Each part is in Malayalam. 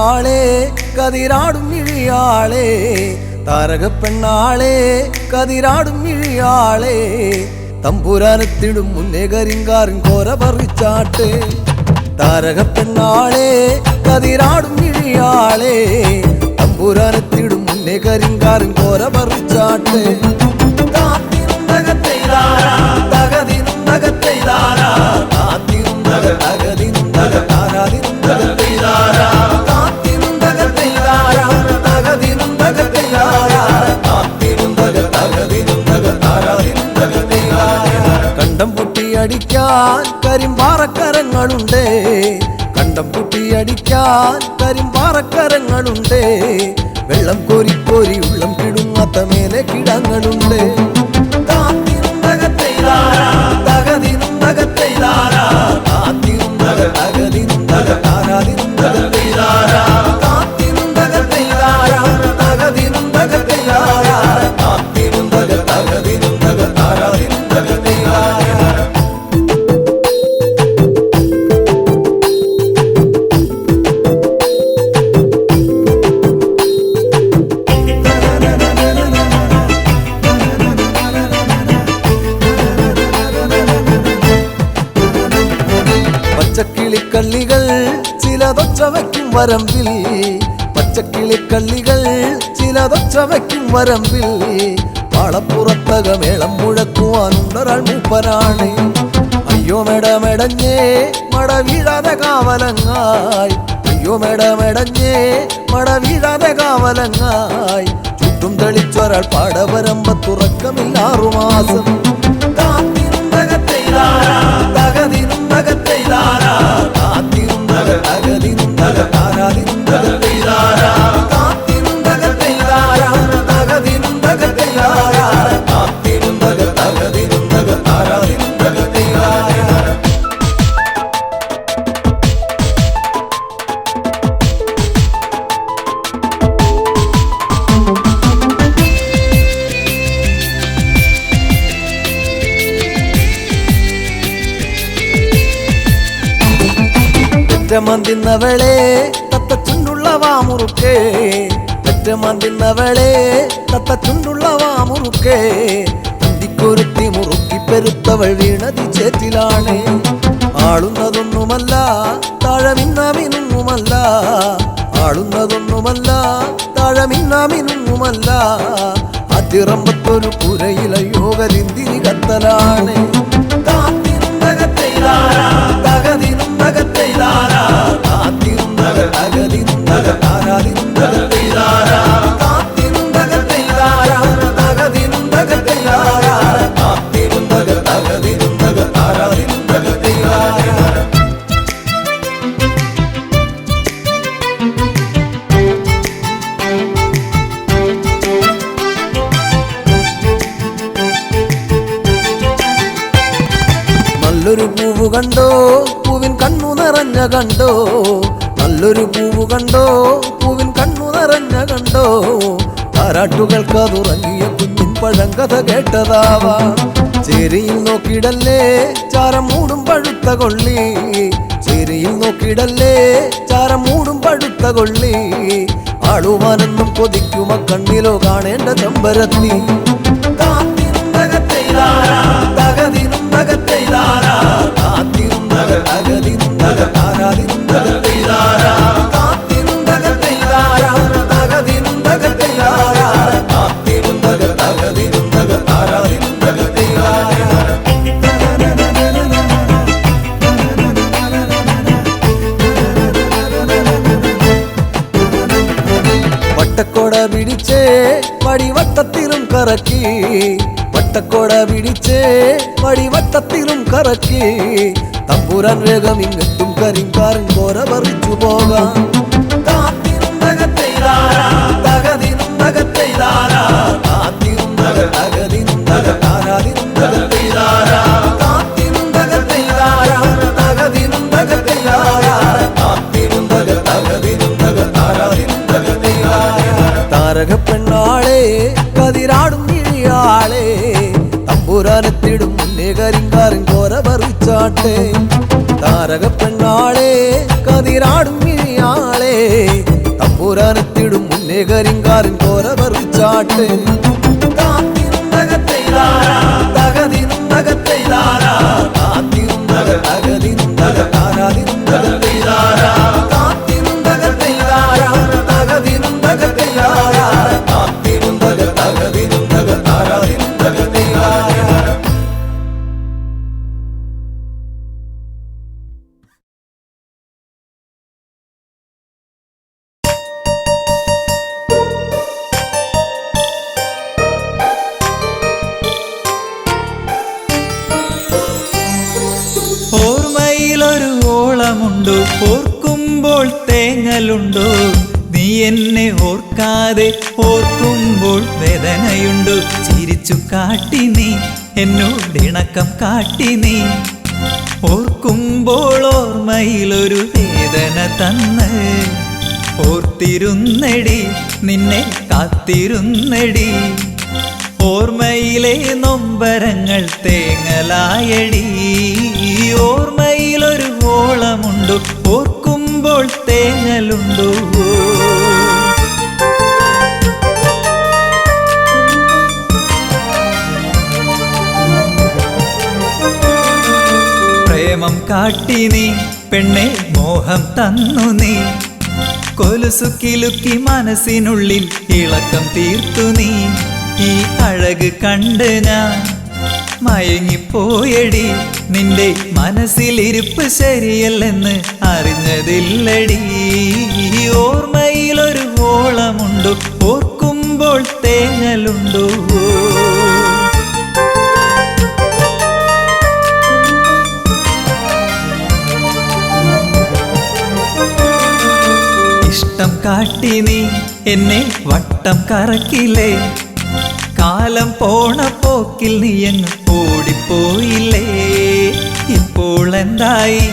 പെണ്ണാളെ കതിരാടും ഇഴിയാളെ താരക പെണ്ണാളെ കതിരാടും ഇഴിയാളെ തമ്പുരാനെത്തിടും മുന്നേ കരിങ്കാറിൻ കോര പറിച്ചാട്ടെ താരക പെണ്ണാളെ കതിരാടും ഇഴിയാളെ തമ്പുരാനെത്തിടും മുന്നേ കരിങ്കാറിൻ കോര പറിച്ചാട്ടെ കണ്ടം പൊട്ടിയടിക്കാൻ കരിമ്പാറക്കരങ്ങളുണ്ട് കണ്ടം പൊട്ടിയടിക്കാൻ കരിമ്പാറക്കരങ്ങളുണ്ട് വെള്ളം കോരി കോരി ഉള്ളം കിടുങ്ങാത്ത മേലെ കിടങ്ങളുണ്ട് പച്ചക്കിളിക്കള്ളികൾ ചിലതൊച്ച വയ്ക്കും വരമ്പിൽ പച്ചക്കിളിക്കള്ളികൾ ചിലതൊച്ച വയ്ക്കും വരമ്പിൽ പാളപ്പുറത്തക മേളം മുഴക്കുവാനുണ്ടൊരാൾ മൂപ്പനാണ് അയ്യോ മെടമെടഞ്ഞേ മട വീഴാതെ കാവലങ്ങായി അയ്യോ മെടമെടഞ്ഞേ മട വീഴാതെ കാവലങ്ങായി ചുറ്റും തെളിച്ചൊരാൾ പാടവരമ്പത്തുറക്കമില്ലാറു മാസം പെറ്റമന്തിന്നവളെ തത്തച്ചുണ്ടുള്ള വാമുറുക്കേ പെറ്റമന്തിന്നവളെ തത്തച്ചുണ്ടുള്ള വാമുറുക്കേ അന്തിക്കൊരുത്തി മുറുക്കി പെരുത്തവൾ വീണതി ചേറ്റിലാണ് ആളുന്നതൊന്നുമല്ല താഴമിന്നാമിനുങ്ങുമല്ല ആളുന്നതൊന്നുമല്ല താഴമിന്നാമിനുങ്ങുമല്ല അതിറമ്പത്തൊരു പുരയിലയോ കരിന്തിരി കത്തലാണ് നല്ലൊരു പൂവ് കണ്ടോ പൂവിൻ കണ്ണു നിറഞ്ഞ കണ്ടോ നല്ലൊരു പൂവ് കണ്ടോ പൂവിൻ കണ്ണു നിറഞ്ഞ കണ്ടോ താരാട്ടുകൾക്ക് അതുറങ്ങിയ കുഞ്ഞിൻ പഴങ്കഥ കേട്ടതാവാ ചേരിയിൽ നോക്കിയിടല്ലേ ചാരം മൂടും പഴുത്ത കൊള്ളി ചേരിയിൽ നോക്കിയിടല്ലേ ചാരം മൂടും പഴുത്ത കൊള്ളി ആളുവാനെന്നും കൊതിക്കുമ കണ്ണിലോ കാണേണ്ട ചെമ്പരത്തി വട്ടക്കോട പിടിച്ചേ വടിവട്ടത്തിലും കറക്കി വട്ടക്കോട പിടിച്ചേ വടിവട്ടത്തിലും കറക്കി തമ്പുരാൻ വേഗം ഇങ്ങെത്തും കരിങ്കാരൻ കോര പറിച്ചു പോകാം താരക പെണ്ണാളെ കതിരാടും ഇഴിയാളെ തമ്പുരാനെത്തിടും മുന്നേ കരിങ്കാരൻ കോര പറിച്ചാട്ടെ താരക പെണ്ണാളെ കതിരാടും ഇഴിയാളെ തമ്പുരാനെത്തിടും മുന്നേ കരിങ്കാരൻ കോര പറിച്ചാട്ടെ ഓർമ്മയിലൊരു ഓളമുണ്ടോ, ഓർക്കുമ്പോൾ തേങ്ങലുണ്ടോ? നീ എന്നെ ഓർക്കാതെ ഓർക്കുമ്പോൾ വേദനയുണ്ടോ? ചിരിച്ചു കാട്ടി നീ എന്നോടിണക്കം കാട്ടി നീ, ഓർക്കുമ്പോൾ ഓർമ്മയിലൊരു വേദന തന്ന്. ഓർത്തിരുന്നടി നിന്നെ കാത്തിരുന്നടി, ഓർമ്മയിലെ നൊമ്പരങ്ങൾ തേങ്ങലായടി. ഓർമ്മയിലൊരു ഓളമുണ്ടോ, ഓർക്കുമ്പോൾ തേങ്ങലുണ്ടോ? പ്രേമം കാട്ടി നീ പെണ്ണെ മോഹം തന്നു നീ, കൊലുസു കിലുക്കി മനസ്സിനുള്ളിൽ ഇളക്കം തീർത്തു നീ. ഈ അഴക് കണ്ട് ഞാൻ മയങ്ങിപ്പോയടി, നിന്റെ മനസ്സിലിരിപ്പ് ശരിയല്ലെന്ന് അറിഞ്ഞതില്ലടി. ഓർമ്മയിലൊരു ഓളമുണ്ടോ, ഓർക്കുമ്പോൾ തേങ്ങലുണ്ടോ? ഇഷ്ടം കാട്ടി നീ എന്നെ വട്ടം കറക്കില്ലേ, കാലം പോണ പോക്കിൽ നീയങ്ങ് ഓടിപ്പോയില്ലേ. ഇപ്പോൾ എന്തായി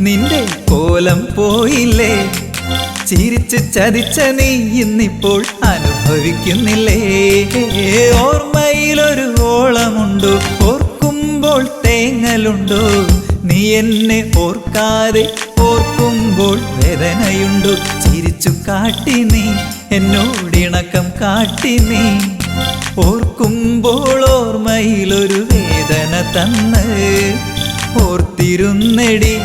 നിന്റെ കോലം പോയില്ലേ, ചിരിച്ച് ചതിച്ച നീ ഇന്നിപ്പോൾ അനുഭവിക്കുന്നില്ലേ. ഓർമ്മയിലൊരു ഓളമുണ്ടോ, ഓർക്കുമ്പോൾ തേങ്ങലുണ്ടോ? നീ എന്നെ ഓർക്കാതെ ഓർക്കുമ്പോൾ വേദനയുണ്ടോ? ചിരിച്ചു കാട്ടി നീ എന്നോടിണക്കം കാട്ടി നീ, ഓർക്കുമ്പോൾ ഓർമ്മയിലൊരു വേദന തന്ന്. ഓർത്തിരുന്നടി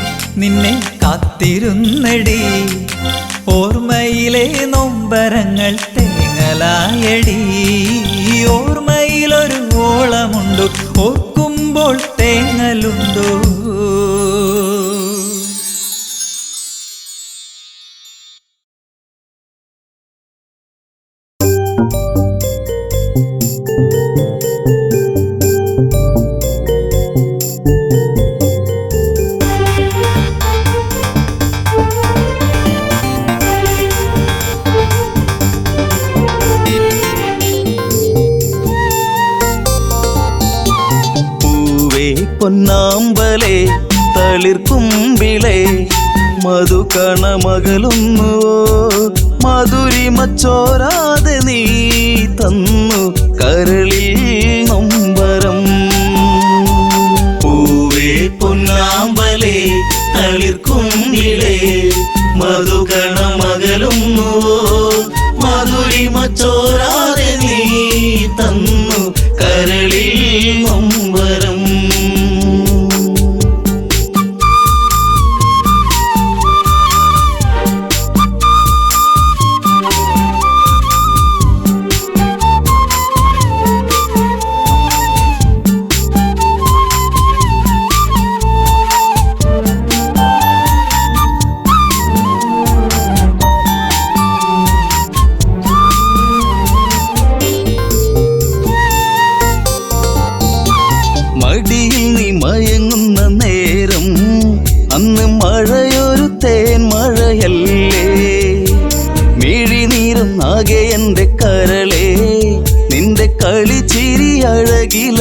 നിന്നെ കാത്തിരുന്നടി, ഓർമ്മയിലെ നൊമ്പരങ്ങൾ തേങ്ങലായടി. ഓർമ്മയിലൊരു ഓളമുണ്ടോ, ഓർക്കുമ്പോൾ തേങ്ങലുണ്ടോ? പൊന്നാമ്പലേ തളിർക്കുമ്പിളേ മധുകണമകലുന്നുവോ, മധുരിമച്ചോരാതെ നീ തന്നു കരളിൽ നൊമ്പരം. പൂവേ പൊന്നാമ്പലേ തളിർക്കുമ്പിളേ മധുകണമകലുന്നുവോ, മധുരിമച്ചോരാതെ നീ തന്നു കരളിൽ നൊമ്പരം.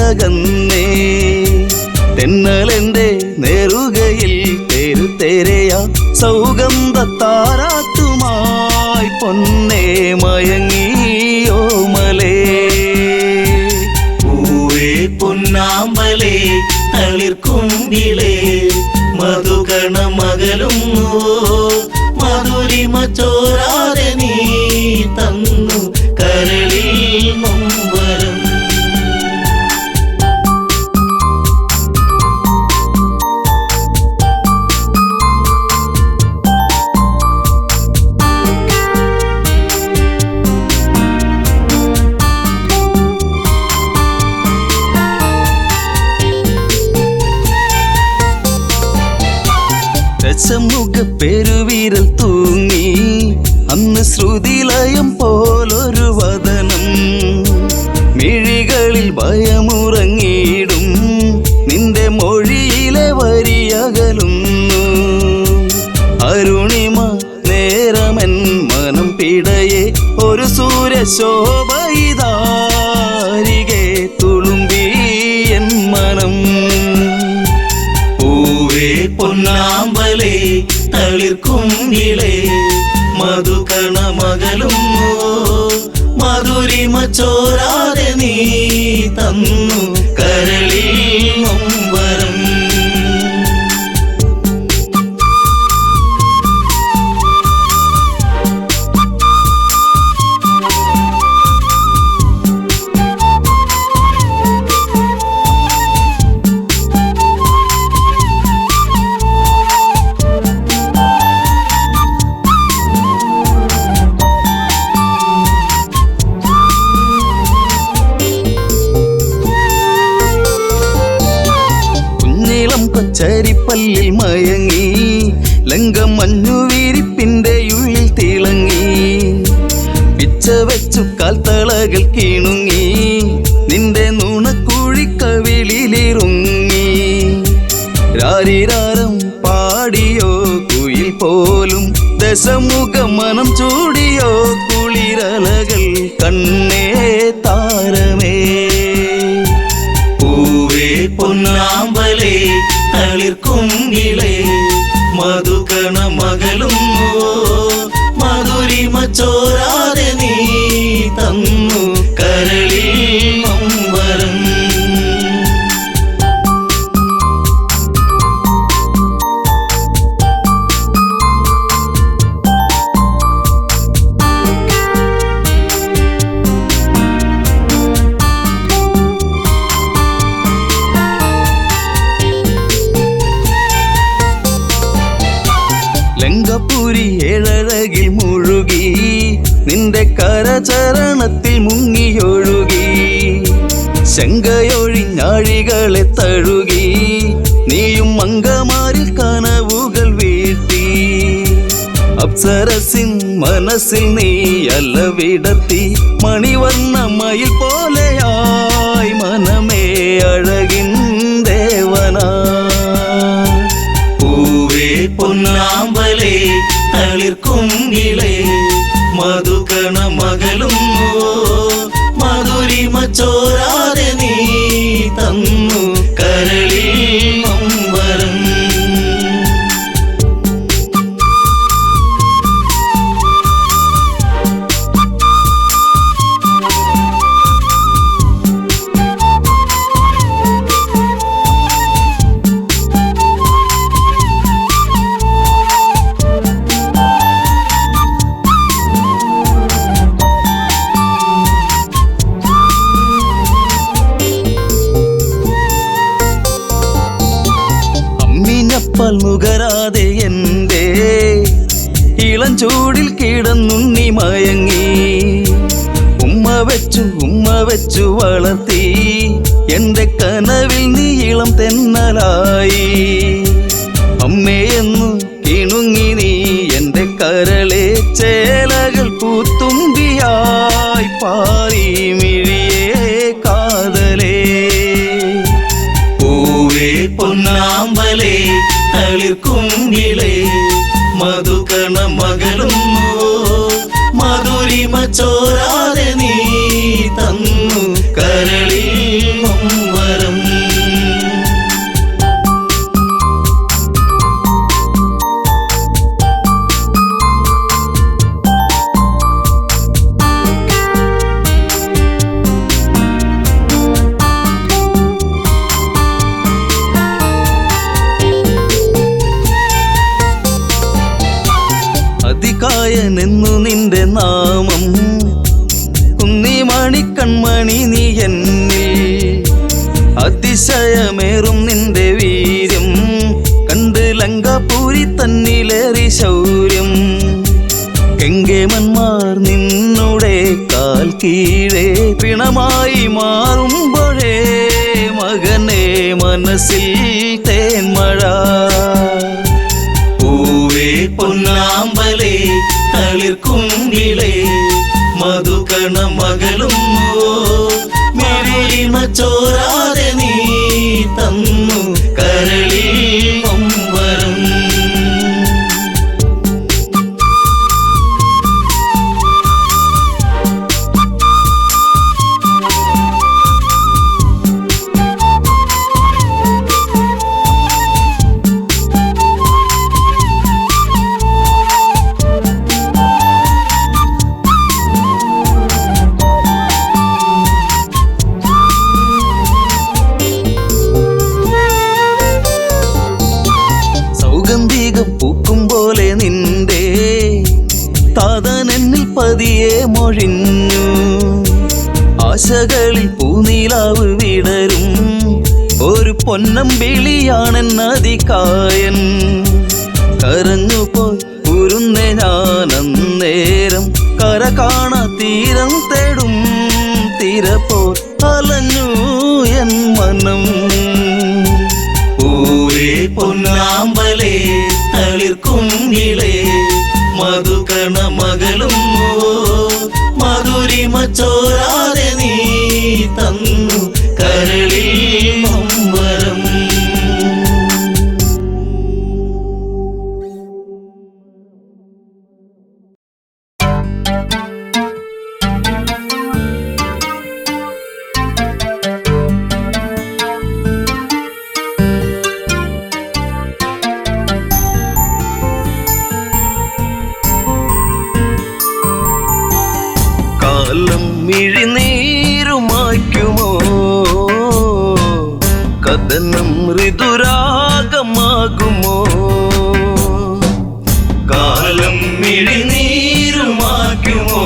അകന്നേ തെന്നലെന്റെ നേറുകയിൽ തെരുതെരയ സൗഗന്ധത്താരാട്ടുമായി പൊന്നേ മയങ്ങിയോ മലേ പൂവേ പൊന്നാമ്പലേ തളിർക്കുമ്പിളേ മധുകണമകലുന്നു മധുരിമ ചോരാതെ നീ ദശമുഖ പെരുവിരൽ തൂങ്ങി അന്ന് ശ്രുതിലയം പോലൊരു വദനം മിഴികളിൽ ഭയമുറങ്ങിയിടും നിന്റെ മൊഴിയിലെ വരിയകലുന്നു അരുണിമ നേരമൻ മനം പിടയെ ഒരു സൂര്യശോഭയിതാരികെ തുളുമ്പി എൻ മനം പൂവേ പൊന്നാമ്പലേ തളിർക്കുങ്കിലേ മധുകണ മകളും മധുരിമ ചോരാതെ നീ തന്നു കരളിൽ നൊമ്പരം പച്ചരിപ്പല്ലിൽ മയങ്ങി ലങ്കം മഞ്ഞുവിരിപ്പിന്റെ ഉള്ളിൽ തിളങ്ങി പിച്ച വെച്ചു കാൽത്തളകൾ കിണുങ്ങി നിന്റെ നുണക്കുഴിക്കവിളിലിറുങ്ങി രാരിരാരം പാടിയോ കുയിൽ പോലും ദശമുഖ മനം ചൂടിയോ കുളിരലകൾ കണ്ണേ താരമേ പൂവേ പൊന്നാമ്പലേ തളിർക്കുങ്കിലേ മധുകണ മകളും മധുരിമ ചോരാതെ നീ തന്നു കരളിൽ നൊമ്പരം ലങ്കപുരി ഏഴഴകിൽ മുഴുകി നിന്റെ കരചരണത്തിൽ മുങ്ങിയൊഴുകി ശങ്കയൊഴിഞ്ഞാഴികളെ തഴുകി നീയും മങ്കമാരിൽ കനവുകൾ വീഴ്ത്തി അപ്സരസിൻ മനസ്സിൽ നീ അല്ല വിടർത്തി മണിവർണ്ണമയിൽ പോലെയായി മനമേ അഴകിൻ ദേവനാ പൂവേ പൊന്നാമ്പലേ തളിർക്കുങ്കിലേ മധുകണ മകളും മധുരിമ ചോരാതെ നീ തന്നു കരളിൽ നൊമ്പരം അമ്മിഞ്ഞപ്പാൽ നുകരാതെ എൻ്റെ ഇളം ചൂടിൽ കിടന്നുണ്ണി മയങ്ങി ഉമ്മ വെച്ചു വളർത്തി എൻ്റെ കനവിൽ നീ ഇളം തെന്നലായി അമ്മയെന്നു കിണുങ്ങി നീ എൻ്റെ കരളെ ചേലകൾ പൂത്തുമ്പിയായി പാറി മിഴിയേ കാതലേ പൂവേ പൊന്നാമ്പലേ തളിർക്കുങ്കിലേ മധുകണ മകളും മധുരിമ ചോരാതെ നീ തന്നു കരളിൽ നൊമ്പരം അതികായനെന്നു നിന്റെ നാമം കുന്നിമണിക്കൺമണി നീ എന്നിൽ അതിശയമേറും നിന്റെ വീര്യം കണ്ട് ലങ്കാപുരി തന്നിലേറി ശൗര്യം കെങ്കേമന്മാർ നിന്നുടെ കാൽ കീഴേ പിണമായി മാറുമ്പോഴേ മകനെ മനസ്സിൽ തേന്മഴ മധുരിമ ചോരാതെ നീ തന്നു കരളിൽ നൊമ്പരം. സൗഗന്ധികം പൂക്കും പോലെ നിന്റെ താതനെന്നിൽ പതിയെ മൊഴിഞ്ഞു. ആശകളിൽ പൂനിലാവ് വിടരും ഒരു പൊന്നമ്പിളിയാണെന്നതികായൻ. കരഞ്ഞുപോയി ഉരുന്നേ ഞാനന്നേരം കര കാണാ തീരം തേടും തിരപ്പോ അലഞ്ഞു എൻ മനം. പൂവേ പൊന്നാമ്പലേ തളിർക്കുങ്കിളേ മധുകണ മകളും മധുരിമ ചോരാതെ നീ തന്നു കരളിൽ നൊമ്പരം. കാലം മിഴിനീരുമായ്ക്കുമോ കഥനം ഋതുരാഗമാകുമോ. കാലം മിഴിനീരുമാക്കുമോ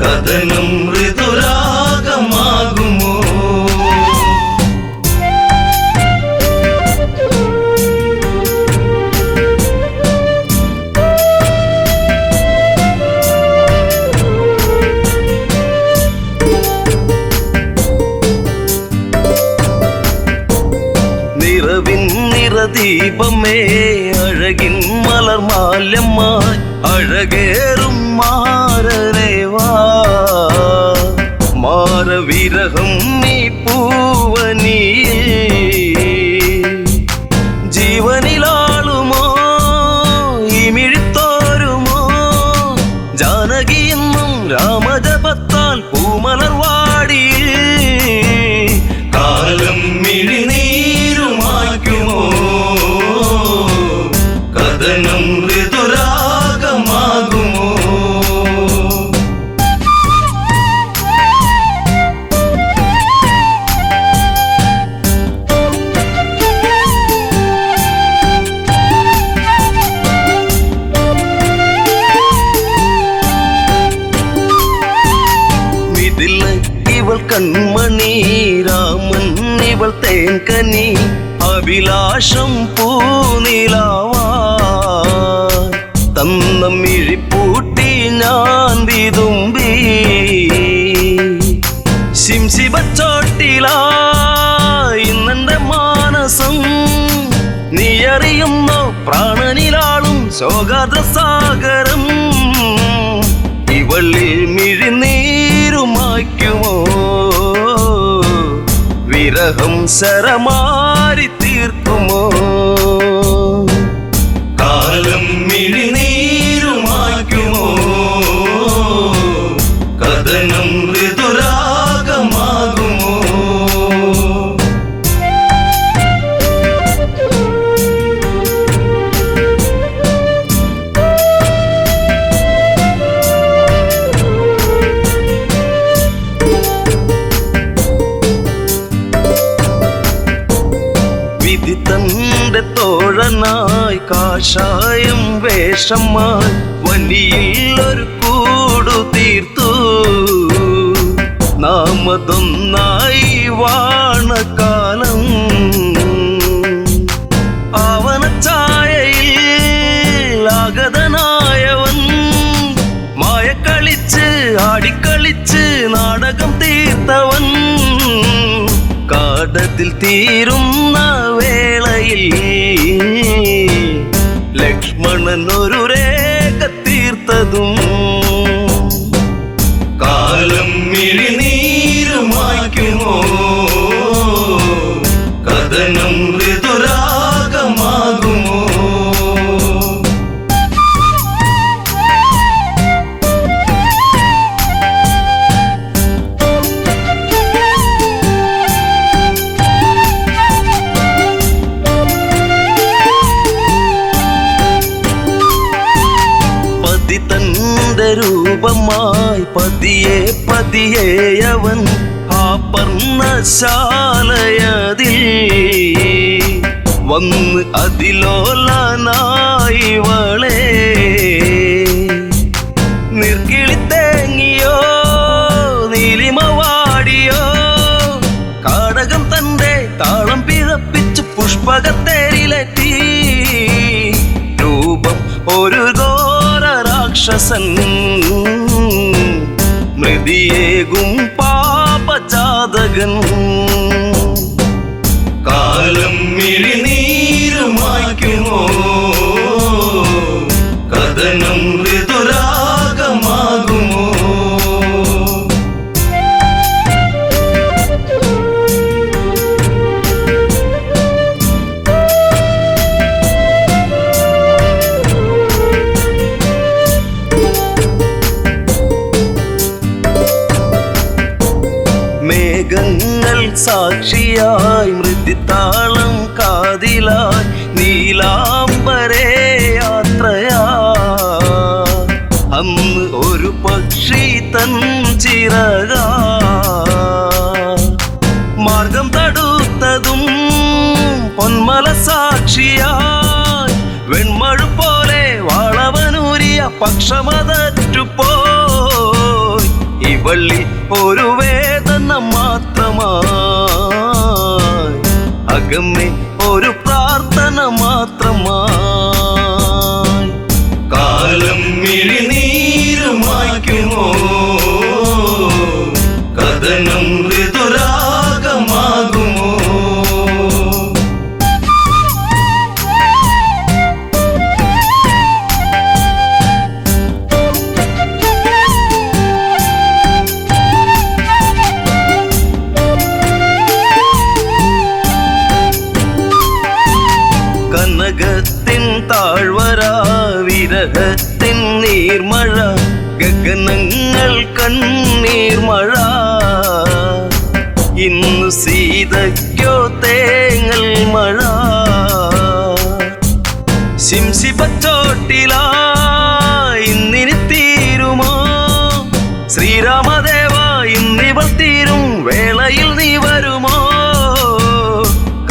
കഥനം ഋതുരാഗമാകുമോ. നിറവിൻ നിറദീപമേ അഴകിൻ മലർമാല്യമായി അഴകേറും മാരരേവാ. മാരവിരഹം നീ പൂവനിയിൽ ജീവനിലാളുമോ ഇമിഴിത്തോരുമോ. ജാനകിയെന്നും രാമജപത്താൽ പൂമലർവാടിയിൽ കാലം മിഴിനീരുമാക്കുമോ കഥനം ഋതുരാഗമാകുമോ. ഇതിൽ ഇവൾ കൺമണി രാമൻ ഇവൾ തേൻകനി അഭിലാഷം പൂനിലാവാ. തന്ന മിഴിപ്പൂട്ടി ഞാൻ വിതുമ്പി ശിംശിബച്ചോട്ടിലായി ഇന്നെന്റെ മാനസം. നീ അറിയുന്നോ പ്രാണനിലാളും ശോകാദ്രസാഗരം. ഇവളിൽ മിഴിനീരുമായ്ക്കുമോ വിരഹം ശരമാരി തീർക്കുമോ. കാലം മിഴിനീരുമാക്കുമോ കഥനം ഋതുരാഗമാകുമോ. വിധി തന്റെ തോഴനായി കാഷായം വേഷമായി വണ്ടിയിൽ ഒരു കൂടു തീർത്തു. നാമതൊന്നായി വാണകാലം ആവനച്ചായയിൽ ആഗതനായവൻ മായക്കളിച്ച് ആടിക്കളിച്ച് നാടകം തീർത്തവൻ. കാടത്തിൽ തീരുന്ന വേളയിൽ ലക്ഷ്മണൻ ഒരു രേഖ തീർത്തതും. കാലം മിഴിനീർ പതിയെ പതിയെ അവൻ ആ പർണശാലയതിൽ വന്ന് അതിലോലനായി വളേ നിർക്കിളിത്തേങ്ങിയോ നീലിമവാടിയോ കാടകം തന്റെ താളം പിഴപ്പിച്ച് പുഷ്പകത്തേരിലെത്തി രൂപം ഒരു ഘോര രാക്ഷസൻ മൃതിയേകും പാപജാതകൻ കാലം മിഴിനീരുമായ്ക്കുമോ കഥനം ഋതുരാഗമാകുമോ മേഘങ്ങൾ സാക്ഷിയായി മൃതിത്താളം കാതിലായി നീലാംബരേ യാത്രയാ അന്ന് ഒരു പക്ഷി തൻ ചിറക മാർഗം തടുത്തതും പൊന്മല സാക്ഷിയായി വെൺമഴു പോലെ വളവനൂരിയ പക്ഷമതറ്റുപോയി ഇവള്ളി ഒരു വേദന മാത്രമായി അകമ്മേ ഒരു പ്രാർത്ഥന മാത്രമായി കാലം മിഴിനീരുമായ്ക്കുമോ കഥനം ഋതുരാഗമാകുമോ കനകത്തിൻ താഴ്വര വിരഹത്തിൻ നീർമഴ ഗഗനങ്ങൾ കണ്ണീർമഴ ഇന്നു സീതയ്ക്കോ തേങ്ങൽ മഴ ശിംശിപ്പച്ചോട്ടിലായി ഇന്നിനി തീരുമോ ശ്രീരാമദേവ ഇന്നിവൾ തീരും വേളയിൽ നീ വരുമോ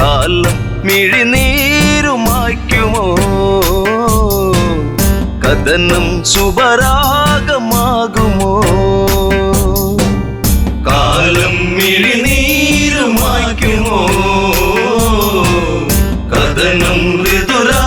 കാലം മിഴിനീരുമായ്ക്കുമോ കഥനം ശുഭരാഗമാകുമോ കാലം മിഴിനീരുമായ്ക്കുമോ കഥനം ഋതുരാഗമാകുമോ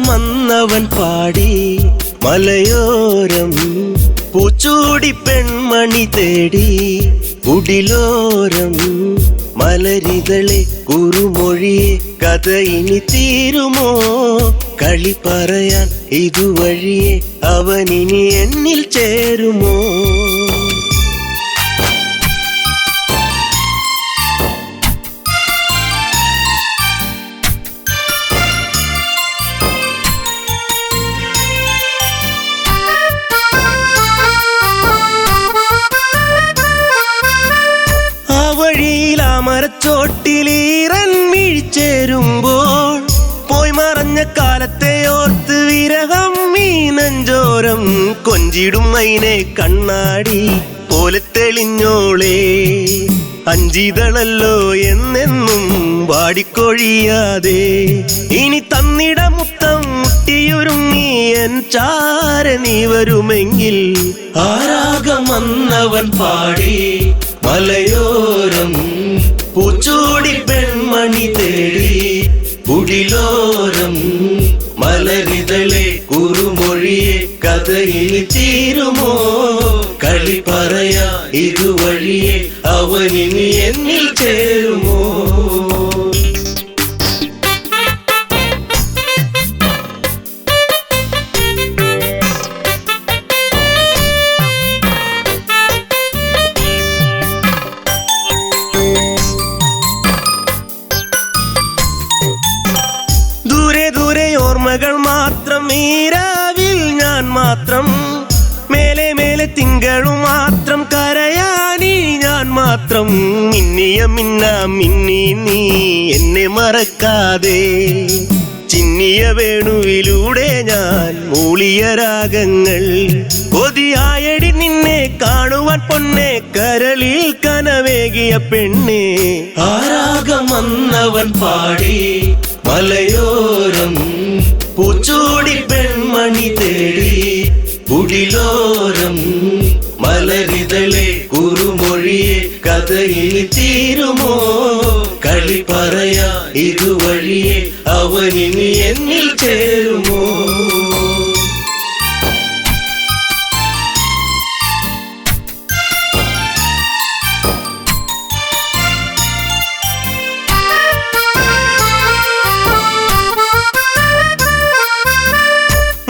വന്നവൻ പാടി മലയോരം പൂച്ചൂടി പെൺമണി തേടി കുടിലോരം മലരികളെ കുറുമൊഴിയെ കഥ ഇനി തീരുമോ കളി പറയാൻ ഇതുവഴിയെ അവനിനി എന്നിൽ ചേരുമോ മരച്ചോട്ടിലീറൻ വീഴ്ചേരുമ്പോൾ പോയി മറഞ്ഞ കാലത്തെ ഓർത്ത് വിരഹം മീനഞ്ചോരം കൊഞ്ചിടും മൈനെ കണ്ണാടി പോലെ തെളിഞ്ഞോളേ അഞ്ചിതളല്ലോ എന്നെന്നും വാടിക്കൊഴിയാതെ ഇനി തന്നിട മുത്തം മുട്ടിയുരുങ്ങി എൻ ചാര നീ വരുമെങ്കിൽ ആരാഗം വന്നവൻ പാടി മലയോരം പൂച്ചൂടി പെൺമണി തേടി കുടിലോരം മലരിതളെ കുറുമൊഴിയെ കഥയിൽ തീരുമോ കളി പറയാ ഇതുവഴിയെ അവനിനി എന്നിൽ ചേരുമോ? ദൂരെ ദൂരെ ഓർമ്മകൾ മാത്രം, ഈരാവിൽ ഞാൻ മാത്രം, മേലെ മേലെ തിങ്കളും മാത്രം, കരയാനി ഞാൻ മാത്രം. മിന്നിയ മിന്നി നീ എന്നെ മറക്കാതെ, ചിന്നിയ വേണുവിലൂടെ ഞാൻ മൂളിയ രാഗങ്ങൾ. കൊതിയായടി നിന്നെ കാണുവാൻ പൊന്നെ, കരളിൽ കനവേകിയ പെണ്ണെ. ആരാഗം വന്നവൻ പാടി മലയോരം, പൂച്ചൂടി പെൺമണി തേടി കുടിലോരം. മലരിതളെ കുറുമൊഴിയെ കഥയിൽ തീരുമോ? കളി പറയാ ഇതുവഴിയെ അവനിനി എന്നിൽ ചേരുമോ?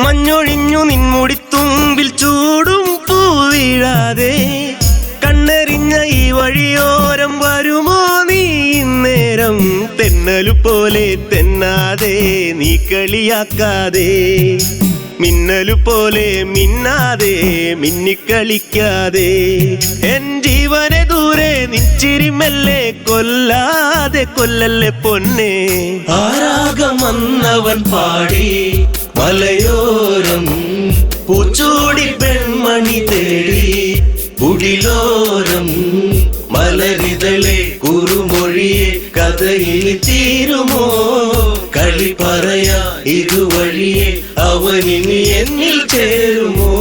മഞ്ഞൊഴിഞ്ഞു നിൻമുടിത്തുമ്പിൽ ചൂടും പൂവിഴാതെ, കണ്ണെറിഞ്ഞ ഈ വഴിയോരം വരുമോ നീ ഇന്നേരം? തെന്നലു പോലെ തെന്നാതെ നീ കളിയാക്കാതെ, മിന്നലു പോലെ മിന്നാതെ മിന്നിക്കളിക്കാതെ. എൻ ജീവനെ ദൂരെ നിച്ചിരിമല്ലേ, കൊല്ലാതെ കൊല്ലല്ലേ പൊന്നെ. ആരാഗം വന്നവൻ പാടി മലയോരം, പൂച്ചൂടി പെൺമണി തേടി കുടിലോരം. മലരിതളെ കുറുമൊഴിയെ കഥയിൽ തീരുമോ? കളി പറയാ ഇതുവഴിയെ അവനിനി എന്നിൽ ചേരുമോ?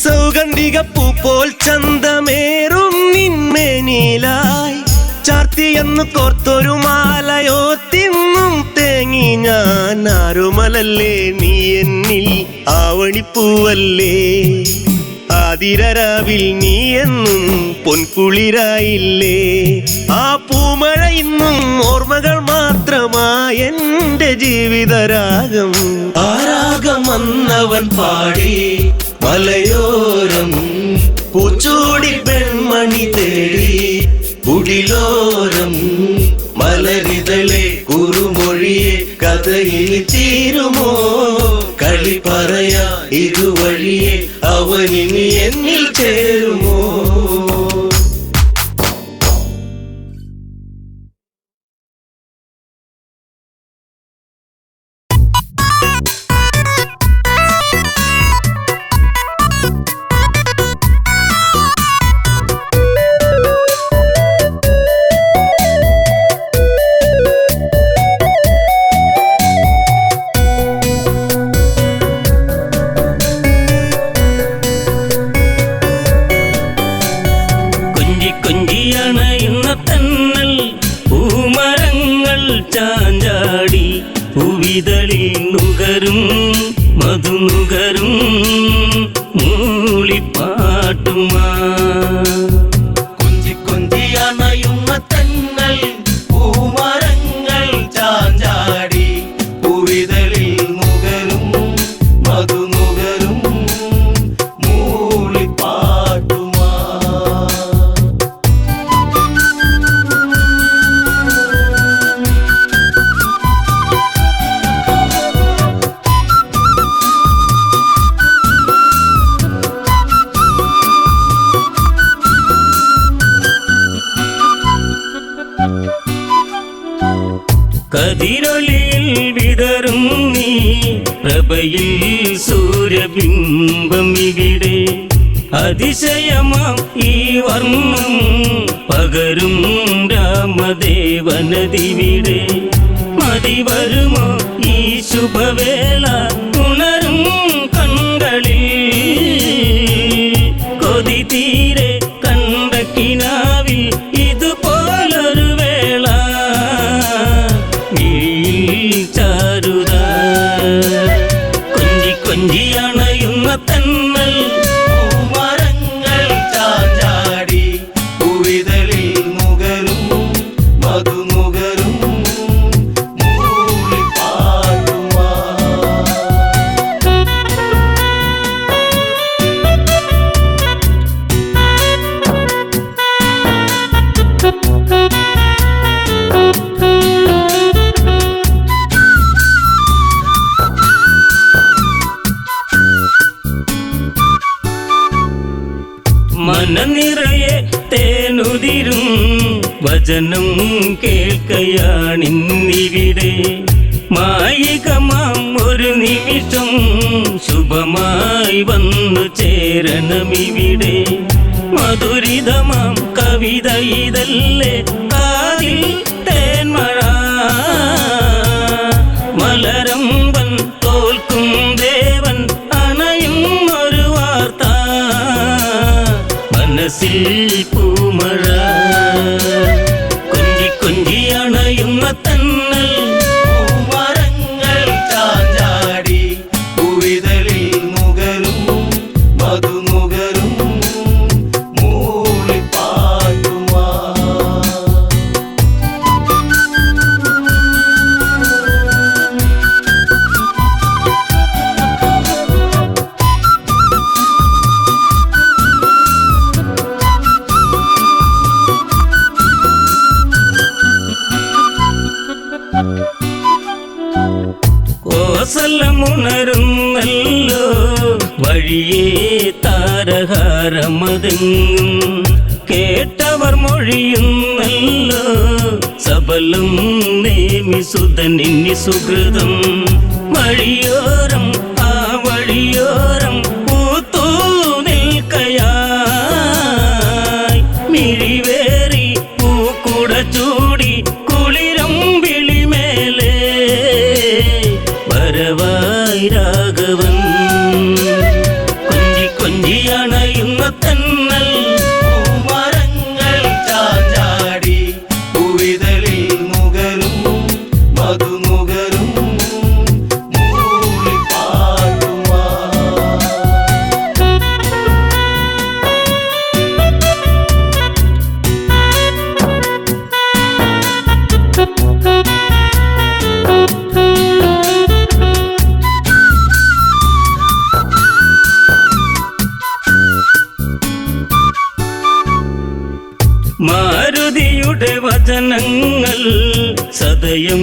സൗഗന്ധികപ്പൂ പോൽ ചന്തമേറും നിന്മേനിലായി, ചാർത്തിയെന്നു കോർത്തൊരു മാലയോ തിന്നും തേങ്ങി ഞാൻ. ആരുമലല്ലേ നീ എന്നിൽ ആവണിപ്പൂവല്ലേ, ആതിരരാവിൽ നീ എന്നും പൊൻകുളിരായില്ലേ. ആ പൂമഴ ഇന്നും ഓർമ്മകൾ മാത്രമായി എന്റെ ജീവിതരാഗം. ആരാഗം വന്നവൻ പാടി മലയോരം, പൂച്ചൂടി പെൺമണി തേടി കുടിലോരം. മലരിതളെ കുറുമൊഴിയെ കഥയിൽ തീരുമോ? കളി പറയാ ഇതുവഴിയെ അവനിനി എന്നിൽ ചേരുമോ? ചാഞ്ചാടി പൂവിതളിൽ നുകരും മധുനുകരും മൂളിപ്പാട്ടുമാ. കൊഞ്ചി കൊഞ്ചി അണയുന്ന തെന്നൽ പൂമരങ്ങൾ ചാഞ്ചാടി പൂവിതളിൽ നുകരും മധുനുകരും മൂളിപ്പാട്ടുമാ. കതിരൊളിയിൽ വിടരും നീ പ്രഭയിൽ സൂര്യബിംബം ഇവിടെ. അതിശയമാം ഈ വർണ്ണം പകരും രാമദേവനദിവിടെ. മതി വരുമോ ഈ ശുഭവേള ഉണരും കൺകളിൽ നിറയെ തേനുതിരും വചനം കേൾക്കയാണിന്നിവിടെ. മായികമാം ഒരു നിമിഷം ശുഭമായി വന്നു ചേരണമിവിടെ. മധുരിതമാം കവിത ഇതല്ലേ കാതിൽ തേന്മഴ. മലരമ്പൻ തോൽക്കും ദേവൻ അണയും ഒരു വാർത്ത. മനസ്സിൽ പൂമഴ കൊഞ്ചി കൊഞ്ചി അണയുന്ന തന്നൽ. പൂമരങ്ങൾ ചാഞ്ചാടി പൂവിതളിൽ നുകരും മധുനുകരും മൂളിപ്പാട്ടുമാ. കോസലമുണരുന്നല്ലോ വഴിയേ താരഹാരമതെങ്ങും. കേട്ടവർ മൊഴിയുന്നല്ലോ സബലം നേമിസുതനിന്നി സുഹൃതം. വഴിയോരം ആ വഴിയോരം പൂത്തൂ നിൽക്കയായി. മിഴിവേറി പൂക്കുട ചൂടി കുളിരം വിളിമേലേ വരവായി രാഘവൻ. കൊഞ്ചി കൊഞ്ചി അണയുന്ന തന്നൽ. പൂമരങ്ങൾ ചാഞ്ചാടി പൂവിതളിൽ നുകരും മധുനുകരും മൂളിപ്പാട്ടുമാ. മാരുതിയുടെ വചനങ്ങൾ സദയം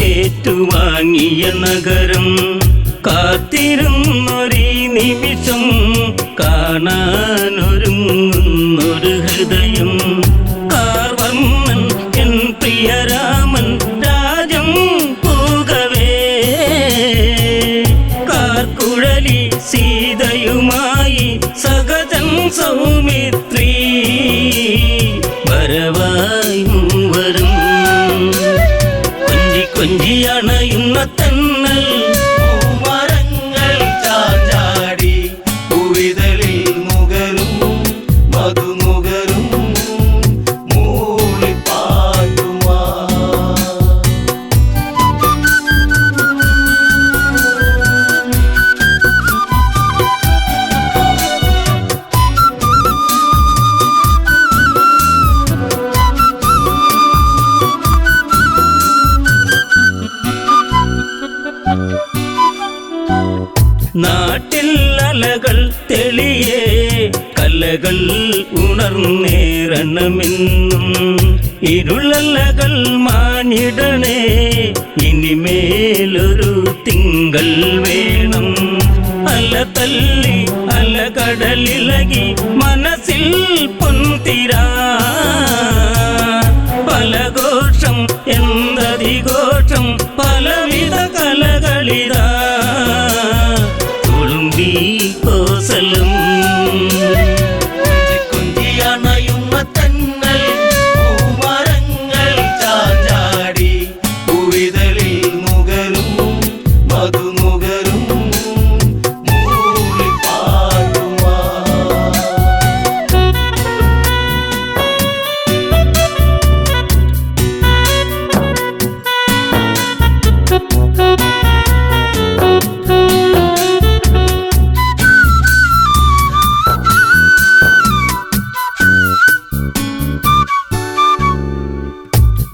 ഏറ്റുവാങ്ങിയ നഗരം. കാത്തിരുന്നൊരീ നിമിഷം കാണാനൊരുങ്ങുന്നൊരു ഹൃദയം. കാർവർണ്ണൻ എൻ പ്രിയരാമൻ രാജം പൂകവേ. കാർക്കുഴലി സീതയുമായി സഹജൻ സൗമിത്രി വരവായി മൂവരും. കൊഞ്ചി കൊഞ്ചി അണയുന്ന തന്നൽ. പൂമരങ്ങൾ ചാഞ്ചാടി പൂവിതളിൽ നുകരും മധുനുകരും മൂളിപ്പാട്ടുമാ. നാട്ടിൽ അലകൾ തെളിയേ കലകൾ ഉണർന്നേറണമെന്നും. ഇരുളലകൾ മാഞ്ഞിടണേ ഇനിമേലൊരു തിങ്കൾ വേണം. അല തല്ലി അല കടലിളകി മനസ്സിൽ പൊൻതിരാ. പല ഘോഷം എന്തതിഘോഷം പലവിധ കലകളിതാ. തുളുമ്പി കോസലം കൊഞ്ചി അണയുന്ന തന്നൽ. പൂമരങ്ങൾ ചാഞ്ചാടി പൂവിതളിൽ നുകരും മധുനുകരും മൂളിപ്പാട്ടുമാ.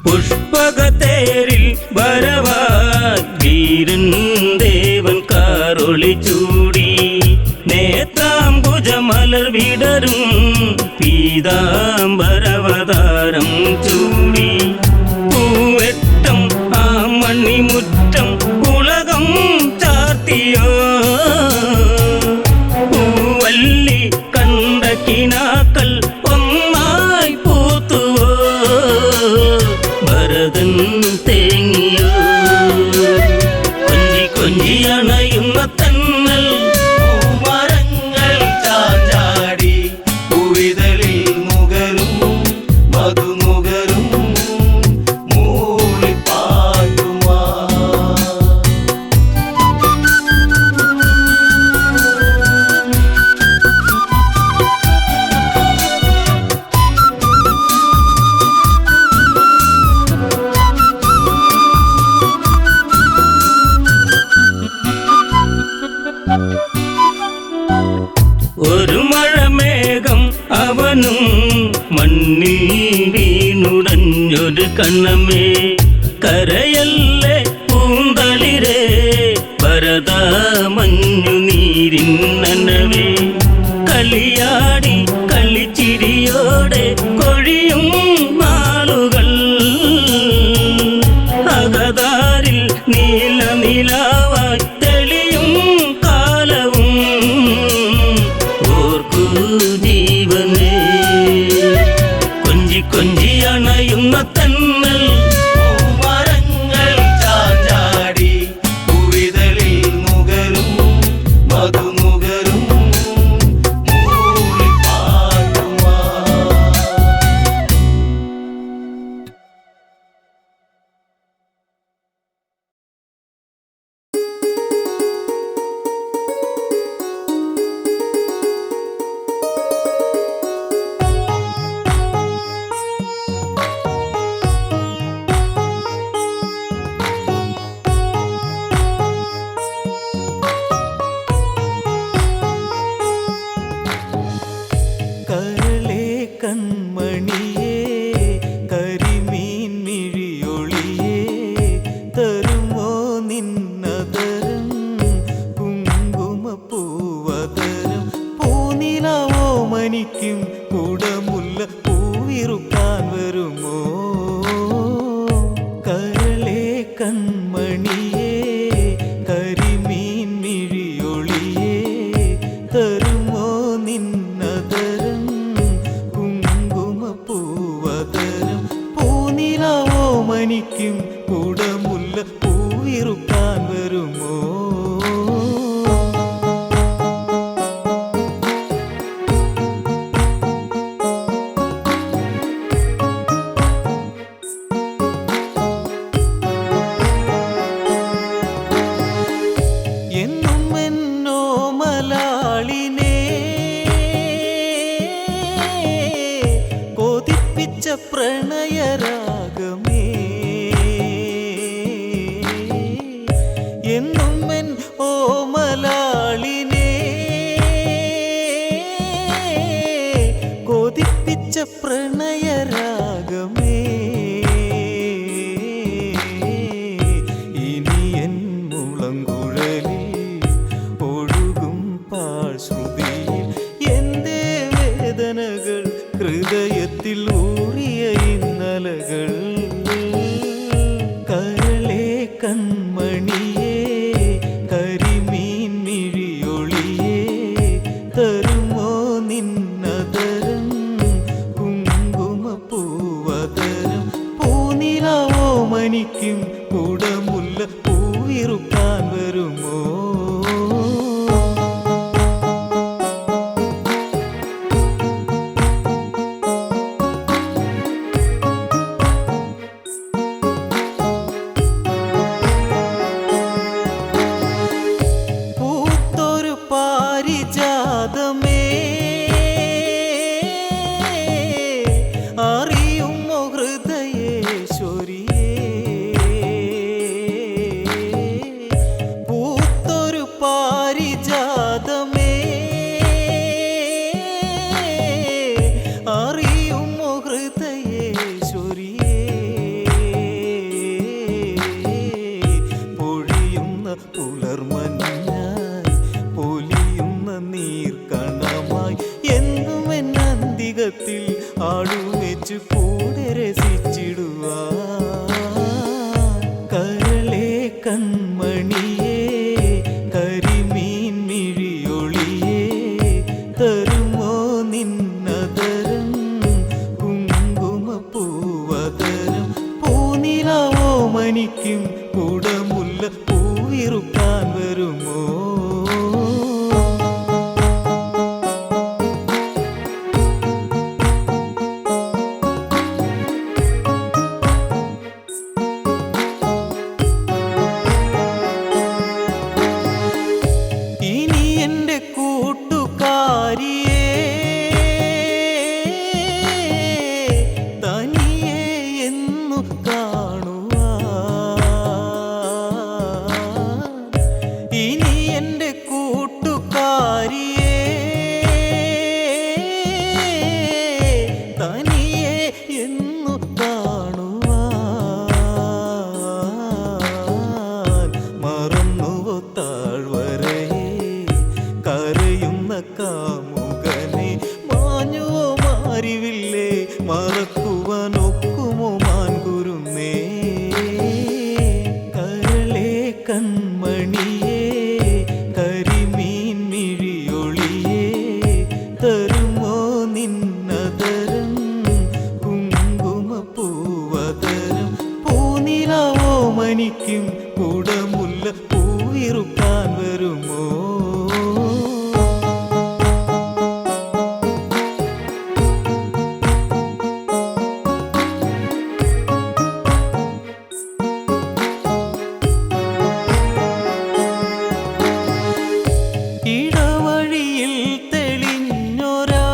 പുഷ്പകത്തേരിൽ വരവായി വീരൻ ദേവൻ കാറൊളി ചൂടി. നേത്രാംബുജമലർ വിടരും പീതാംബരവതാരം ചൂടി. പൂവെട്ടം ആ മണിമുറ്റം ഉലകം ചാർത്തിയോ. പൂവല്ലി കണ്ട കിനാക്കൾ ജീവനും മണ്ണിൽ വീണുടഞ്ഞൊരു കണ്ണമേ കരയല്ലേ പൂന്തളിരേ ഭരത മഞ്ഞു നീരിൻ നനവേ കളിയാടി കളിച്ചിരിയോടെ കൊഴിയും നാളുകൾ അകതാരിൽ നീല നിലാവായി തെളിയും കാലവും ഓർക്കൂ ജീവനേ കൊഞ്ചി കൊഞ്ചി അണയുന്ന തന്നൽ പൂമരങ്ങൾ ചാഞ്ചാടി പൂവിതളിൽ നുകരും മധുനുകരും മൂളിപ്പാട്ടുമാ കരളേ കൺമണിയേ കരിമീൻ മിഴിയൊളിയേ തരുമോ നിന്നതരം കുങ്കുമപ്പൂവതരം പൂനിലാവോ മനിക്കും കുടമുല്ല പൂവിറുക്കാൻ വരുമോ കരളേ കൺമണിയേ കരിമീൻ മിഴിയൊളിയേ തരുമോ നിന്നതരം കുങ്കുമപ്പൂവതരം പൂനിലാവോ മനിക്കും കുടമുല്ല പൂവിറുക്കാൻ വരുമോ എന്നും എന്നോ മലാളിനെ കൊതിപ്പിച്ച പ്രണയരാഗമേ എന്നും എൻ ഓമലാളിനെ കൊതിപ്പിച്ച പ്രണയരാഗമേ ഇനി എൻ മുളങ്കുഴലിൽ ഒഴുകും പാഴ്ശ്രുതിയിൽ എന്റെ വേദനകൾ ഹൃദയത്തിൽ ഊറിയ ഇന്നലകൾ കരളേ കൺമണിയേ കരിമീൻ മിഴിയൊളിയേ തരുമോ നിന്നതരം കുങ്കുമപ്പൂവതരം പൂനിലാവോ മനിക്കും കുടമുല്ല പൂവിറുക്കാൻ വരുമോ പൂത്തൊരു പാരിജാതമേ അറിയുമോ ഹൃദയേശ്വരിയേ പൂത്തൊരു പാരിജാതമേ അറിയുമോ ഹൃദയേശ്വരിയേ പൊഴിയുന്ന പുലർമഞ്ഞായി പൊലിയുന്ന നീർക്കണമായി എന്നും എന്നന്തികത്തിൽ ആടുവെച്ചു കൂടെ രസിച്ചിടുവാൻ കരളേ കൺമണിയേ കരിമീൻ മിഴിയൊളിയേ തരുമോ നിന്നതരം കുങ്കുമപ്പൂവതരം പൂനിലാവോ മനിക്കും കുടമുല്ല പൂവിറുക്കാൻ വരുമോ ഇനി എന്റെ കൂട്ടുകാരിയേ തനിയെ എന്നു കാണുവാൻ മറക്കുവാനൊക്കുമോ മാൻകുരുന്നേ. കരളേ കൺമണിയേ കരിമീൻ മിഴിയൊളിയേ തരുമോ നിന്നതരം കുങ്കുമപ്പൂവതരം പൂനിലാവോ മനിക്കും കുടമുല്ല പൂവിറുക്കാൻ വരുമോ. ഇടവഴിയിൽ തെളിഞ്ഞൊരാ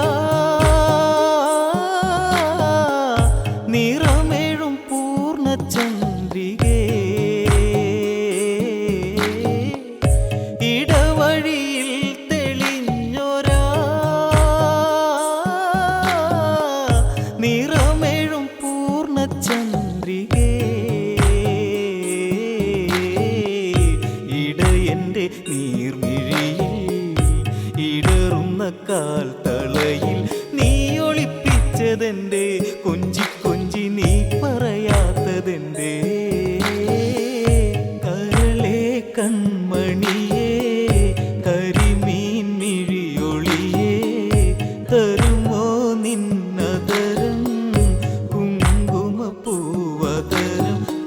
നിറമേഴും പൂർണ്ണചന്ദ്രികേ. ഇടവഴിയിൽ തെളിഞ്ഞൊരാ നിറമേഴും പൂർണ്ണചന്ദ്രികേ. ഇടയന്റെ നീർമിഴിയിൽ ഇടറുന്ന കാൽ തളയിൽ നീ ഒളിപ്പിച്ചതെന്റെ കൊഞ്ചി കൊഞ്ചി നീ പറയാത്തതെന്റെ. കരളേ കൺമണിയേ കരിമീൻ മിഴിയൊളിയേ തരുമോ നിന്നതരം കുങ്കുമപ്പൂവതരം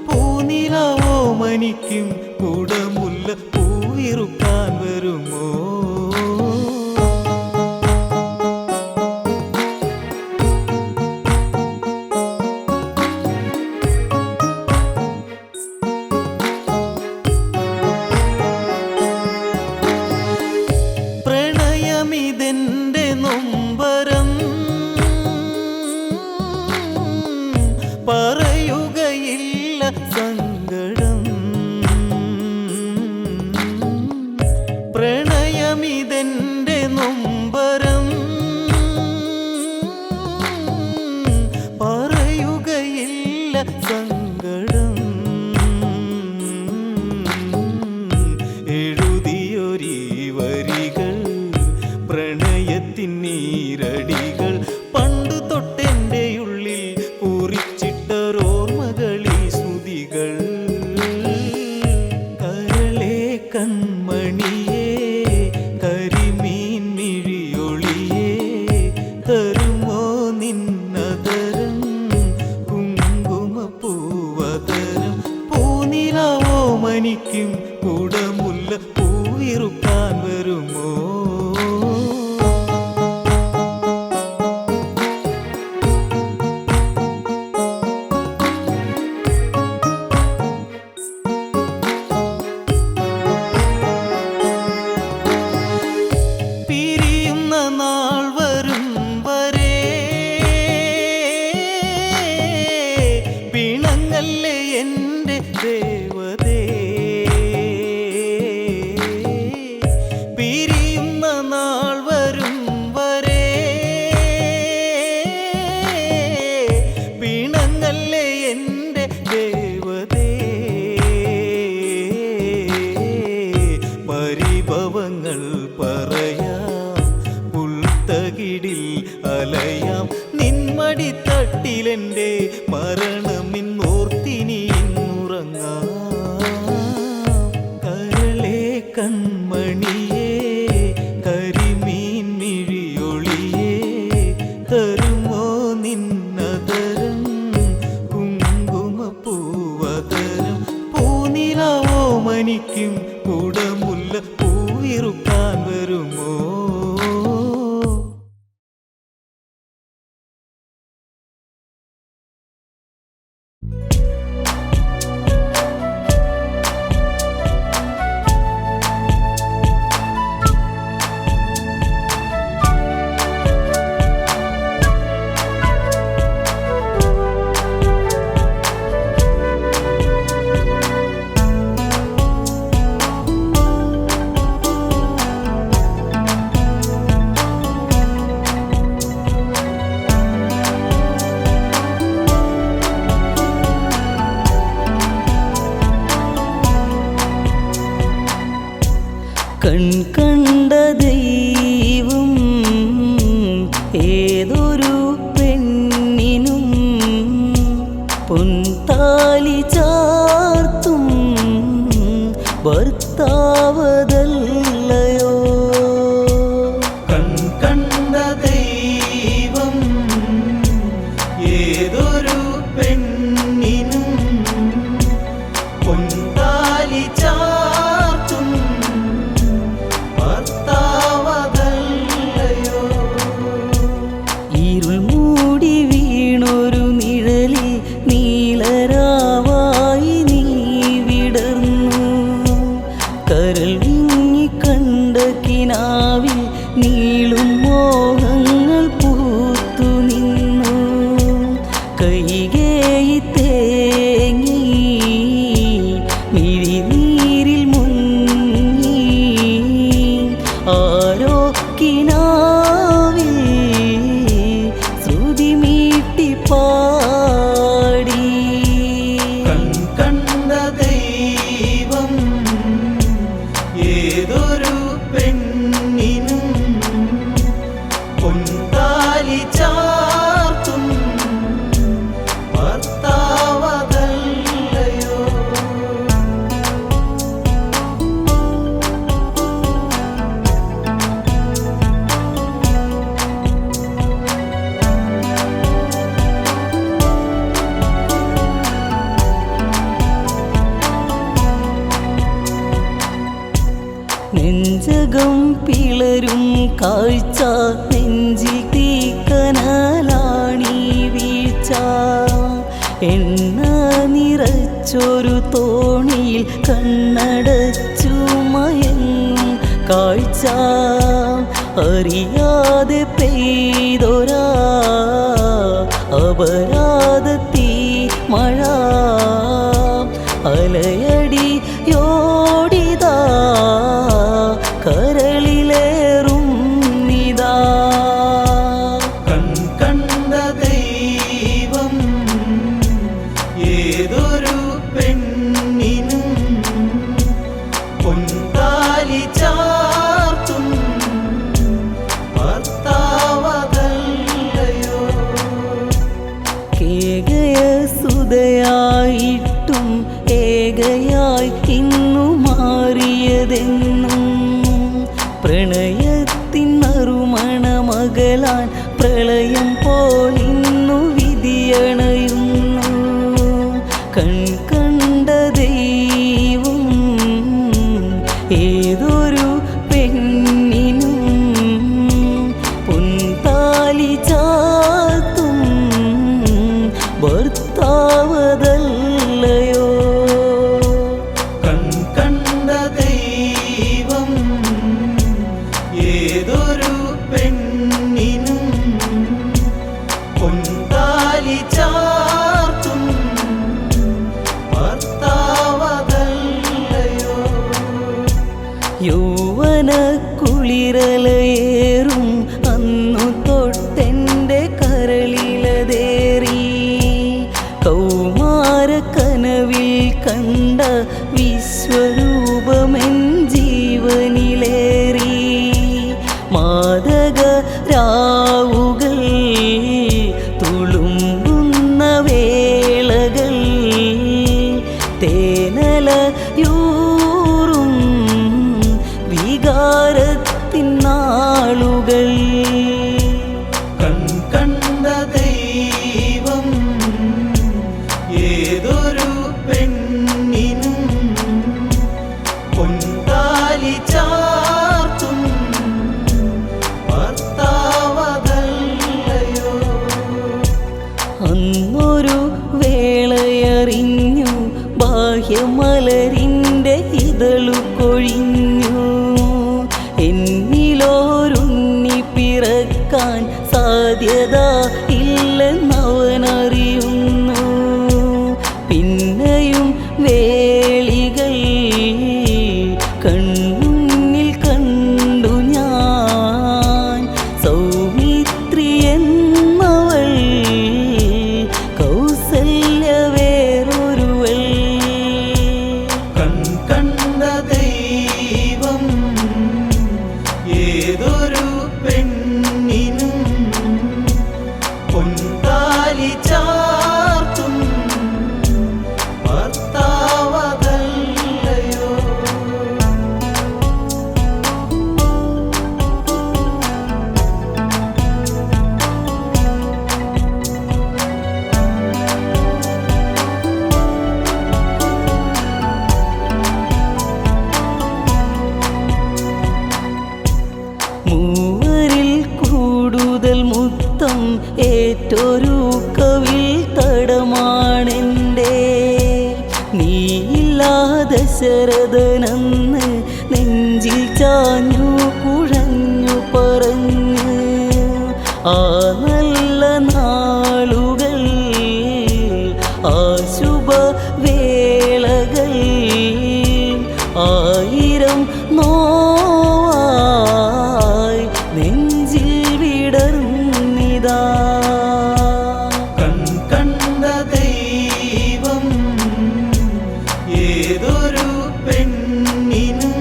പൂനിലാവോ മനിക്കും കുടമുല്ല പൂവിറുക്കാൻ വരുമോ. പ്രണയമിതെന്റെ നൊമ്പരം പറയുകയില്ല സങ്കടം. പ്രണയമിതെന്റെ നൊമ്പരം പറയുകയില്ല സങ്കടം. എഴുതിയൊരീ വരികൾ പ്രണയത്തിൻ നീരടികൾ പണ്ടു തൊട്ടെൻ്റെ ഉള്ളിൽ കുറിച്ചിട്ടോർമ്മകളീ സ്മൃതികൾ. കരളേ കൺമണിയേ കരിമീൻ മിഴിയൊളിയേ തരുമോ നിന്നതരം കുങ്കുമപ്പൂവതരം പൂനിലാവോ മനിക്കും കുടമുല്ല പൂവിറുക്കാൻ വരുമോ. പിരിയുന്ന നാൾ വരും വരെ പിണങ്ങല്ലേ എൻ്റെ ദേവതേ. പിരിയുന്ന നാൾ വരും വരെ പിണങ്ങല്ലേ എൻ്റെ ദേവതേ. പരിഭവങ്ങൾ പറയാം പുൽത്തകിടിൽ അലയാം നിന്മടിത്തട്ടിലെൻ്റെ മരണമിന്നോർത്തിനി ഇന്നുറങ്ങാം. കരളേ കൺമണിയേ കരിമീൻ മിഴിയൊളിയേ തരുമോ നിന്നതരം കുങ്കുമപ്പൂവതരം പൂനിലാവോ മനിക്കും കുടമുല്ല പൂവിറുക്കാൻ വരുമോ. കണ്ട ദൈവം ഏതൊരു പെണ്ണിനെ ഭർത്താവതല്ലയോ കണ്ട ദൈവം ഏതൊരു പെണ്ണിനും പൊൻതാലി ചാർത്തും ഭർത്താവതല്ലയോ ഇരുൾ മൂടി വീണൊരു നിഴലിൽ നീലരാവായി നീ വിടർന്നു കരൾ വിങ്ങി കണ്ട കിനാവിൽ നീളും മോഹങ്ങൾ പൂത്തു നിന്നു കൈകേയി തേങ്ങി മിഴിനീരിൽ മുങ്ങി ആരോ കിനാവിൽ ശ്രുതി മീട്ടി പാടി കണ്ട ദൈവം ഏതൊരു പെണ്ണിനും പൊൻതാലി ചാർത്തും ഭർത്താവതല്ലയോ നെഞ്ചകം പിളരും കാഴ്ച നെഞ്ചിൽ തീക്കനലാണീ വീഴ്ച എണ്ണ നിറച്ചൊരു തോണിയിൽ കണ്ണടച്ചു മയങ്ങും കാഴ്ച അറിയാതെ പെയ്തൊരാ അപരാധത്തീ മഴ അലയടിയോടിതാ കരളിലേറും നിതാ കണ്ട ദൈവം ഏതൊരു പെണ്ണിനും പൊൻതാലി ചാർത്തും ഭർത്താവതല്ലയോ കേകയ സുതയായിട്ടും ഏകയായി ഇന്നു മാറിയതെന്നും പ്രണയത്തിൻ നറുമണ മകളാൻ പ്രളയം പോലിന്നു വിധിയണയുന്നു കണ്ട ദൈവം ഏതൊരു പെണ്ണിനും പൊൻതാലി ചാർത്തും ഭർത്താവതല്ലയോ കണ്ട ദൈവം ഏതൊരു പെണ്ണിനും പൊൻതാലി ചാർത്തും ഭർത്താവതല്ലയോ യൗവന കുളിരലയേറും അന്നു തൊട്ടെൻ്റെ കരളിലതേറി കൗമാര കനവിൽ കണ്ട വിശ്വരൂപമെൻ ജീവനിലേറി മാദക രാവുകൾ തുളുമ്പുന്ന വേളകൾ തേനലയൂറും വികാരത്തിൻ നാളുകൾ കണ്ട ദൈവം ഏതൊരു പെണ്ണിനും പൊൻതാലി ചാർത്തും ഭർത്താവതല്ലയോ അന്നൊരു വേളയറിഞ്ഞു ബാഹ്യമലരിൻ്റെ ഇതളു കൊഴിഞ്ഞു എന്നിലോരുണ്ണി പിറക്കാൻ സാധ്യത ഇല്ലെന്നവനറിയുന്നു പിന്നെയും വേളികൾ കൺമുന്നിൽ കണ്ടു ഞാൻ സൗമിത്രി എന്നവൾ കൗസല്യ വേറൊരുവൾ കണ്ട ദൈവം ഏതൊരു പെണ്ണിനും പൊൻതാലി ചാർത്തും ഭർത്താവതല്ലയോ ഏറ്റൊരു കവിൽ തടമാണെൻ്റെ. നീയില്ലാതെ ശരദനെന്ന് നെഞ്ചിൽ ചാഞ്ഞു കുഴഞ്ഞു പറഞ്ഞു. ആ നല്ല നാളുകൾ, ആ ശുഭവേളകൾ, ആയിരം നോവായി നെഞ്ചിൽ വിടർന്നിതാ. കണ്ട ദൈവം ഏതൊരു പെണ്ണിനും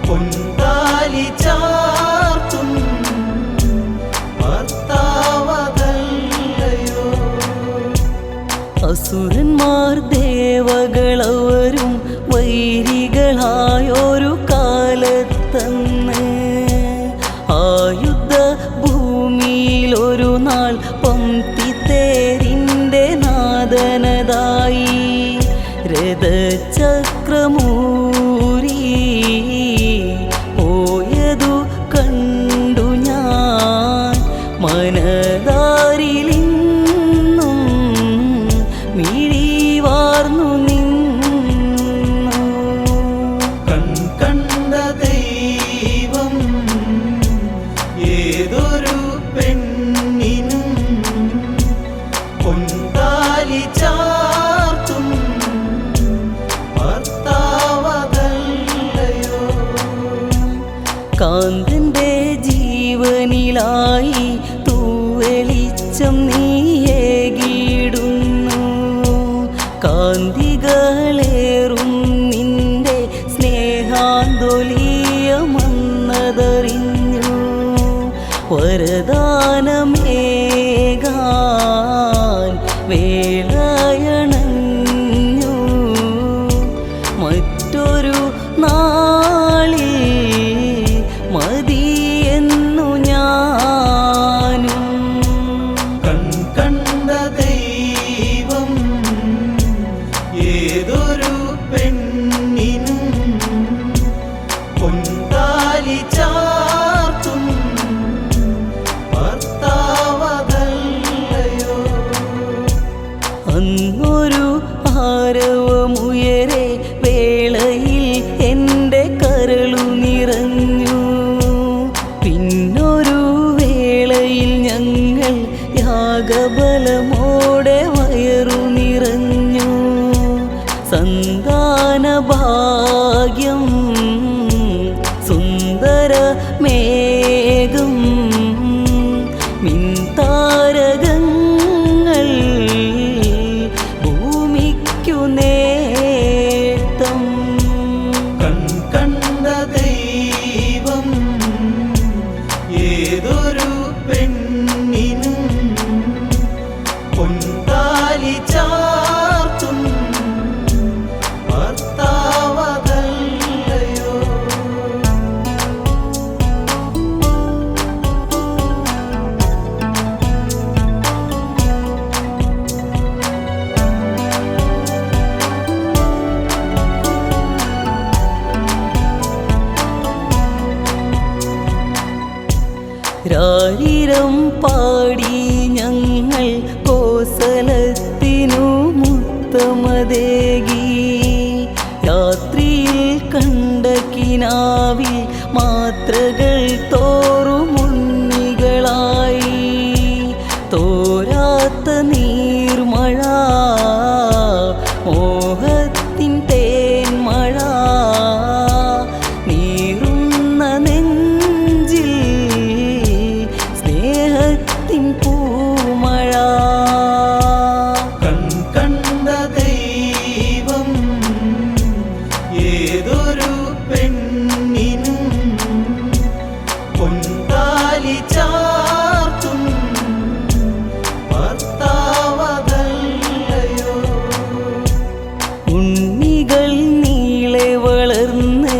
പൊൻതാലി ചാർത്തും ഭർത്താവതല്ലയോ. അസുരന്മാർ ദേവകളവരും വൈരികളായൊരു കാലത്തന്ന് ആയുധ ഭൂമിയിലൊരു നാൾ പംക്തിത്തേരിൻ്റെ നാദനതായി രഥചക്രമൂരി പോയതു കണ്ടു ഞാൻ. മനതാരിലിന്നും മിഴിവാർന്നു നിന്നു. കണ്ട ദൈവം ഏതൊരു പെണ്ണിനും പൊൻതാലി ചാർത്തും ഭർത്താവതല്ലയോ. കാന്തന്റെ ജീവനിലായി തൂവെളിച്ചം നീയേകിടുന്നു. കാന്തികളേറും നിന്റെ സ്നേഹാന്തോലീയമന്നതറിഞ്ഞു. വരദാനമേകാൻ വേളയണഞ്ഞു. മറ്റൊരു നാളിൽ മതിയെന്നു ഞാനും. കണ്ട ദൈവം ഏതൊരു പെണ്ണിനും പൊൻതാലി ചാർത്തും ഭർത്താവതല്ലയോ. അന്നൊരു ആരവമുയരെ വേളയിൽ എൻ്റെ കരളു നിറഞ്ഞു. പിന്നൊരു വേളയിൽ ഞങ്ങൾ യാഗബലമോടെ വയറു നിറഞ്ഞു. സന്താനഭാഗ്യം സുന്ദരമേഘം മിൻതാരകങ്ങൾ ഭൂമിക്കു നേട്ടം. കണ്ട ദൈവം ഏതൊരു പെണ്ണിനും പൊൻതാലി ചാർത്തും ഭർത്താവതല്ലയോ. രാരിരം പാടി ഞങ്ങൾ കോസലത്തിനു മുത്തമതേകി. രാത്രിയിൽ കണ്ട കിനാവിൽ മാത്രകൾ തോറുമുണ്ണികളായി. തോരാത്ത നീർമഴ, മോഹത്തിൻ തേന്മഴ, നീറുന്ന നെഞ്ചിൽ സ്നേഹത്തിൻ പൂമഴ. കണ്ട ദൈവം ഏതൊരു പെണ്ണിനും പൊൻതാലി ചാർത്തും ഭർത്താവതല്ലയോ. ഉണ്ണികൾ നീളെ വളർന്ന്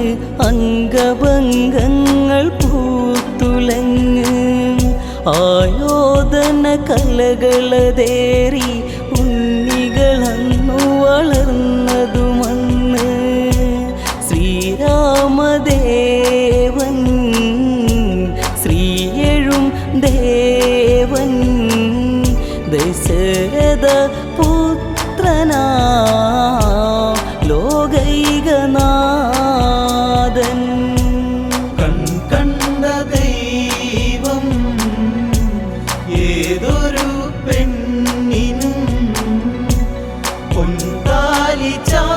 അംഗഭംഗങ്ങൾ പൂത്തുലങ്ങ്. ആയോധന കലകളതേറി ഉണ്ണികളന്നു വളർന്നതുമന്ന്. ശ്രീരാമദേവൻ ശ്രീയഴും ദേവൻ ദശരഥ പുത്രനാ ലോകൈകനാഥൻ കണ്ട ദൈവം ഏതൊരു പെണ്ണിനും പൊൻതാലി ചാർത്തുന്നു.